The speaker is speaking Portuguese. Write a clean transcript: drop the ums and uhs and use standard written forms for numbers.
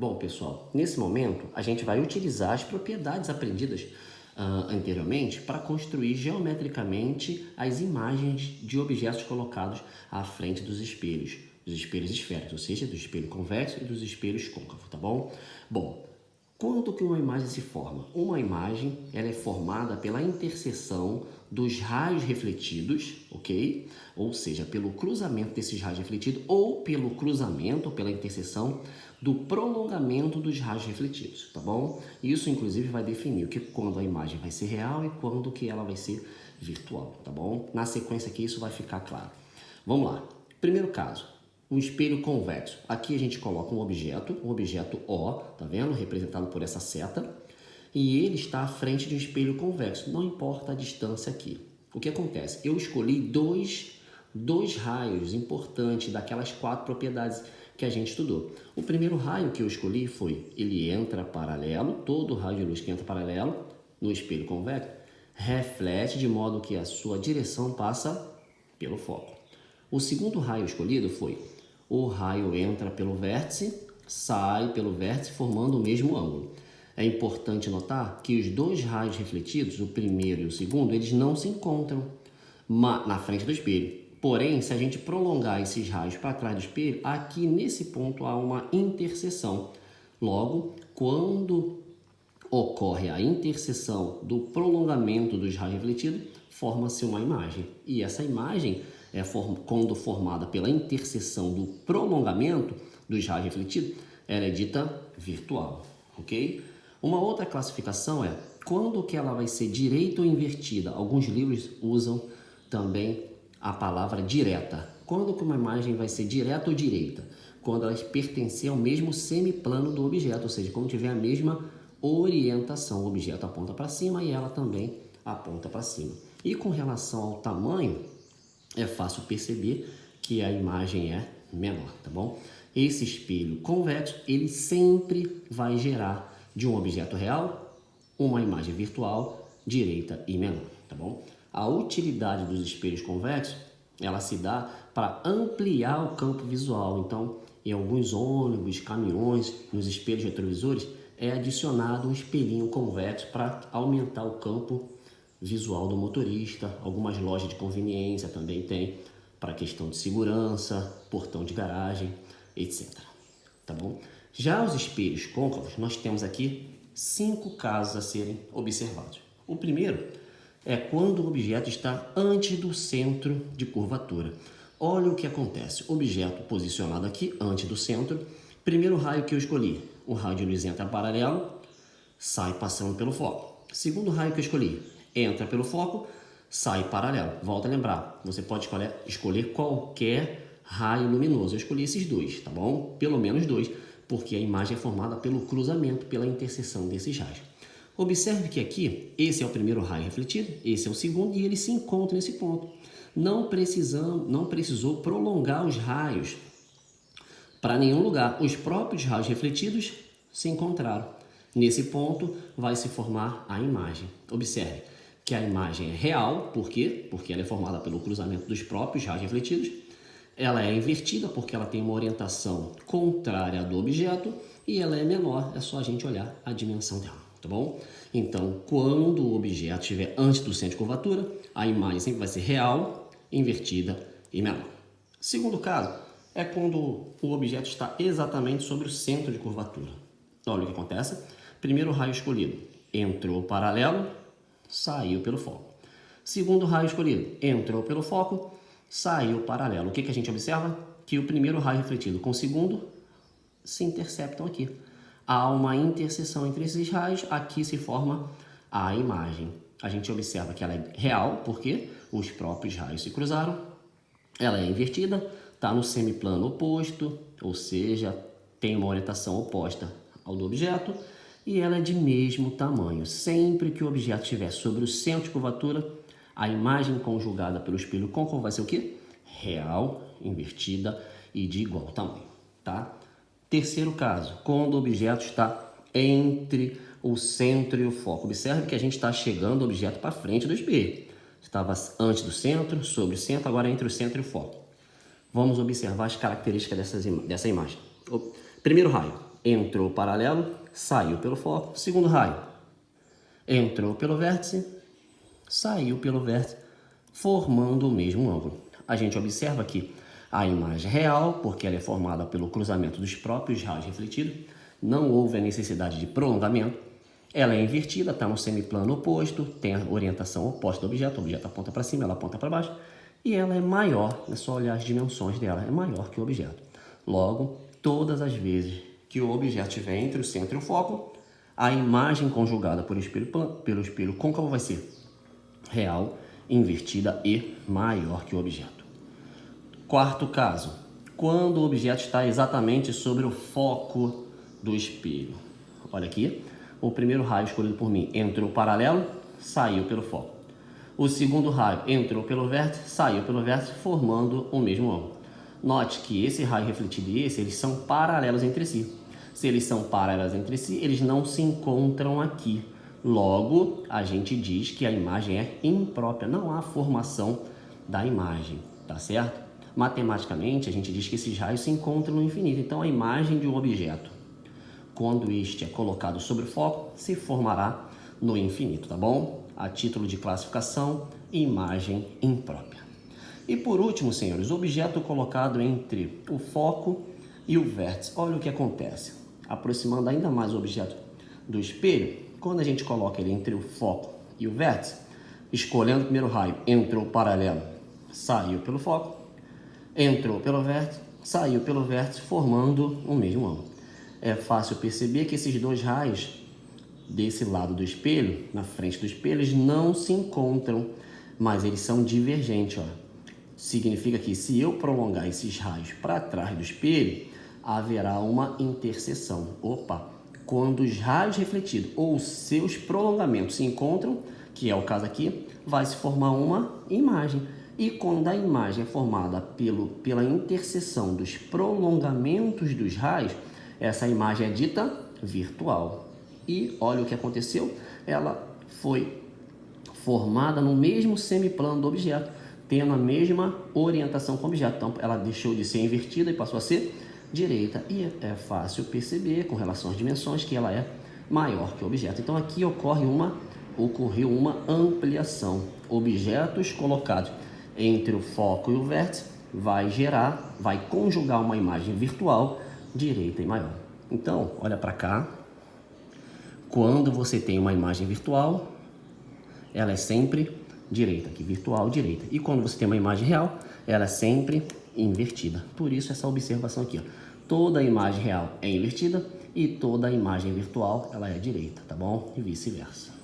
Bom, pessoal, nesse momento a gente vai utilizar as propriedades aprendidas anteriormente para construir geometricamente as imagens de objetos colocados à frente dos espelhos esféricos, ou seja, do espelho convexo e dos espelhos côncavos, tá bom? Bom, quando que uma imagem se forma? Uma imagem ela é formada pela interseção dos raios refletidos, ok? Ou seja, pelo cruzamento desses raios refletidos ou pelo cruzamento, ou pela interseção do prolongamento dos raios refletidos, tá bom? Isso, inclusive, vai definir quando a imagem vai ser real e quando que ela vai ser virtual, tá bom? Na sequência aqui isso vai ficar claro. Vamos lá. Primeiro caso. Um espelho convexo. Aqui a gente coloca um objeto O, tá vendo? Representado por essa seta. E ele está à frente de um espelho convexo. Não importa a distância aqui. O que acontece? Eu escolhi dois raios importantes daquelas 4 propriedades que a gente estudou. O primeiro raio que eu escolhi foi, ele entra paralelo, todo raio de luz que entra paralelo no espelho convexo, reflete de modo que a sua direção passa pelo foco. O segundo raio escolhido foi, o raio entra pelo vértice, sai pelo vértice formando o mesmo ângulo. É importante notar que os 2 raios refletidos, o primeiro e o segundo, eles não se encontram na frente do espelho. Porém, se a gente prolongar esses raios para trás do espelho, aqui nesse ponto há uma interseção. Logo, quando ocorre a interseção do prolongamento dos raios refletidos, forma-se uma imagem. E essa imagem, quando formada pela interseção do prolongamento dos raios refletidos, ela é dita virtual, ok? Uma outra classificação é quando que ela vai ser direita ou invertida. Alguns livros usam também a palavra direta. Quando que uma imagem vai ser direta ou direita? Quando ela pertencer ao mesmo semiplano do objeto, ou seja, quando tiver a mesma orientação. O objeto aponta para cima e ela também aponta para cima. E com relação ao tamanho, é fácil perceber que a imagem é menor, tá bom? Esse espelho convexo, ele sempre vai gerar de um objeto real uma imagem virtual direita e menor, tá bom? A utilidade dos espelhos convexos, ela se dá para ampliar o campo visual. Então, em alguns ônibus, caminhões, nos espelhos retrovisores, é adicionado um espelhinho convexo para aumentar o campo visual do motorista. Algumas lojas de conveniência também tem para questão de segurança, portão de garagem, etc. Tá bom? Já os espelhos côncavos, nós temos aqui 5 casos a serem observados. O primeiro é quando o objeto está antes do centro de curvatura. Olha o que acontece. Objeto posicionado aqui, antes do centro. Primeiro raio que eu escolhi, o raio de luz entra paralelo, sai passando pelo foco. Segundo raio que eu escolhi, entra pelo foco, sai paralelo. Volta a lembrar, você pode escolher qualquer raio luminoso. Eu escolhi esses 2, tá bom? Pelo menos 2, porque a imagem é formada pelo cruzamento, pela interseção desses raios. Observe que aqui, esse é o primeiro raio refletido, esse é o segundo e eles se encontram nesse ponto. Não precisou prolongar os raios para nenhum lugar. Os próprios raios refletidos se encontraram. Nesse ponto vai se formar a imagem. Observe que a imagem é real, por quê? Porque ela é formada pelo cruzamento dos próprios raios refletidos. Ela é invertida porque ela tem uma orientação contrária do objeto e ela é menor, é só a gente olhar a dimensão dela, tá bom? Então, quando o objeto estiver antes do centro de curvatura, a imagem sempre vai ser real, invertida e menor. Segundo caso, é quando o objeto está exatamente sobre o centro de curvatura. Olha o que acontece. Primeiro raio escolhido, entrou paralelo, saiu pelo foco. Segundo raio escolhido, entrou pelo foco, saiu paralelo. O que a gente observa? Que o primeiro raio refletido com o segundo se interceptam aqui. Há uma interseção entre esses raios, aqui se forma a imagem. A gente observa que ela é real, porque os próprios raios se cruzaram. Ela é invertida, está no semiplano oposto, ou seja, tem uma orientação oposta ao do objeto, e ela é de mesmo tamanho. Sempre que o objeto estiver sobre o centro de curvatura, a imagem conjugada pelo espelho côncavo vai ser o quê? Real, invertida e de igual tamanho, tá? Terceiro caso, quando o objeto está entre o centro e o foco. Observe que a gente está chegando o objeto para frente do espelho. Estava antes do centro, sobre o centro, agora entre o centro e o foco. Vamos observar as características dessa imagem. Primeiro raio, entrou paralelo, saiu pelo foco. Segundo raio, entrou pelo vértice, saiu pelo vértice, formando o mesmo ângulo. A gente observa aqui a imagem real, porque ela é formada pelo cruzamento dos próprios raios refletidos, não houve a necessidade de prolongamento. Ela é invertida, está no semiplano oposto, tem a orientação oposta do objeto, o objeto aponta para cima, ela aponta para baixo, e ela é maior, é só olhar as dimensões dela, é maior que o objeto. Logo, todas as vezes que o objeto estiver entre o centro e o foco, a imagem conjugada pelo espelho côncavo vai ser real, invertida e maior que o objeto. Quarto caso, quando o objeto está exatamente sobre o foco do espelho. Olha aqui, o primeiro raio escolhido por mim entrou paralelo, saiu pelo foco. O segundo raio entrou pelo vértice, saiu pelo vértice, formando o mesmo ângulo. Note que esse raio refletido e esse, eles são paralelos entre si. Se eles são paralelos entre si, eles não se encontram aqui. Logo, a gente diz que a imagem é imprópria, não há formação da imagem, tá certo? Matematicamente, a gente diz que esses raios se encontram no infinito. Então, a imagem de um objeto, quando este é colocado sobre o foco, se formará no infinito, tá bom? A título de classificação, imagem imprópria. E por último, senhores, o objeto colocado entre o foco e o vértice. Olha o que acontece. Aproximando ainda mais o objeto do espelho, quando a gente coloca ele entre o foco e o vértice, escolhendo o primeiro raio, entrou paralelo, saiu pelo foco, entrou pelo vértice, saiu pelo vértice, formando o mesmo ângulo. É fácil perceber que esses dois raios desse lado do espelho, na frente do espelho, eles não se encontram, mas eles são divergentes, ó. Significa que se eu prolongar esses raios para trás do espelho, haverá uma interseção. Opa! Quando os raios refletidos ou seus prolongamentos se encontram, que é o caso aqui, vai se formar uma imagem. E quando a imagem é formada pela interseção dos prolongamentos dos raios, essa imagem é dita virtual. E olha o que aconteceu, ela foi formada no mesmo semiplano do objeto, tendo a mesma orientação com o objeto. Então, ela deixou de ser invertida e passou a ser direita. E é fácil perceber, com relação às dimensões, que ela é maior que o objeto. Então, aqui ocorreu uma ampliação. Objetos colocados entre o foco e o vértice vai conjugar uma imagem virtual direita e maior. Então, olha para cá. Quando você tem uma imagem virtual, ela é sempre direita, aqui virtual, direita. E quando você tem uma imagem real, ela é sempre invertida. Por isso essa observação aqui, ó. Toda imagem real é invertida e toda imagem virtual ela é direita, tá bom? E vice-versa.